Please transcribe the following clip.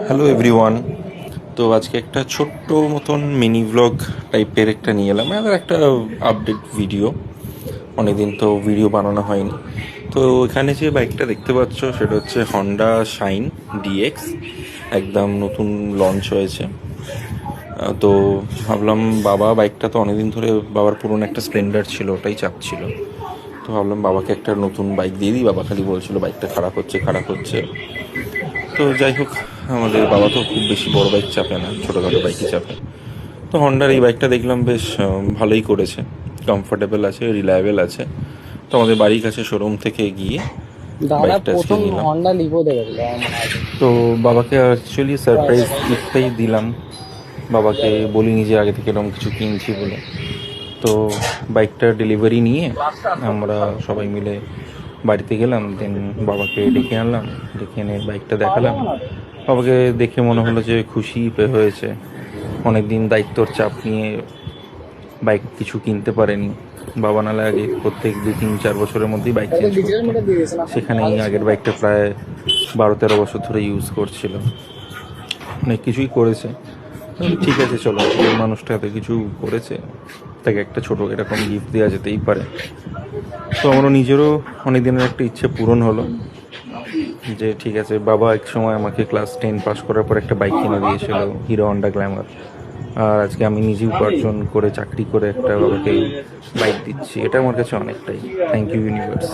Hello everyone. তো আজকে একটা ছোট্ট মতন মিনি ভ্লগ টাইপের একটা নিয়ে এলাম, একটা আপডেট ভিডিও। অনেকদিন তো ভিডিও বানানো হয়নি। তো এখানে যে বাইকটা দেখতে পাচ্ছ সেটা হচ্ছে হন্ডা শাইন ডিএক্স, একদম নতুন লঞ্চ হয়েছে। তো ভাবলাম বাবা বাইকটা তো অনেকদিন ধরে, বাবার পুরনো একটা স্প্লেন্ডার ছিল, ওটাই চাপছিল। তো ভাবলাম বাবাকে একটা নতুন বাইক দিয়ে দিই। বাবা খালি বলছিল বাইকটা খারাপ হচ্ছে খারাপ হচ্ছে। তো যাই হোক, আমাদের বাবা তো খুব বেশি বড় বাইক চাপে না, ছোটোখাটো বাইকই চাপে। তো হন্ডার এই বাইকটা দেখলাম বেশ ভালোই করেছে, কমফোর্টেবল আছে, রিলায়েবল আছে। তো আমাদের বাড়ির কাছে শোরুম থেকে গিয়ে দাদা বাইকটা আজকে প্রথম নিলাম। হন্ডা লিভো দেখেছিল আমার মনে আছে। তো বাবাকে অ্যাকচুয়ালি সারপ্রাইজ গিফটটাই দিলাম, বাবাকে বলিনি যে আগে থেকে এরকম কিছু কিনছি বলে। তো বাইকটা ডেলিভারি নিয়ে আমরা সবাই মিলে বাড়িতে গেলাম, দেন বাবাকে ডেকে আনলাম, ডেকে এনে বাইকটা দেখালাম। বাবাকে দেখে মনে হলো যে খুশি হয়েছে। অনেক দিন দায়িত্বর চাপ নিয়ে বাইক কিছু কিনতে পারেনি বাবা, নাহলে আগে প্রত্যেক 2-3-4 বছরের মধ্যেই বাইক চেঞ্জ ডিজিটাল করতো। মিটার দিয়ে দিয়েছে না? সেখানেই আগের বাইকটা প্রায় 12-13 বছর ধরে ইউজ করছিল, অনেক কিছুই করেছে। ঠিক আছে, চলো, যে মানুষটা এত কিছু করেছে তাকে একটা ছোটো এরকম গিফট দেওয়া যেতেই পারে। তো আমারও নিজেরও অনেক দিনের একটা ইচ্ছে পূরণ হলো, যে ঠিক আছে, বাবা এক সময় আমাকে ক্লাস 10 পাস করার পর একটা বাইক কিনে দিয়েছিল, হিরো হন্ডা গ্ল্যামার। আর আজকে আমি নিজে উপার্জন করে চাকরি করে একটা বাবাকে বাইক দিচ্ছি, এটা আমার কাছে অনেকটাই। Thank you universe.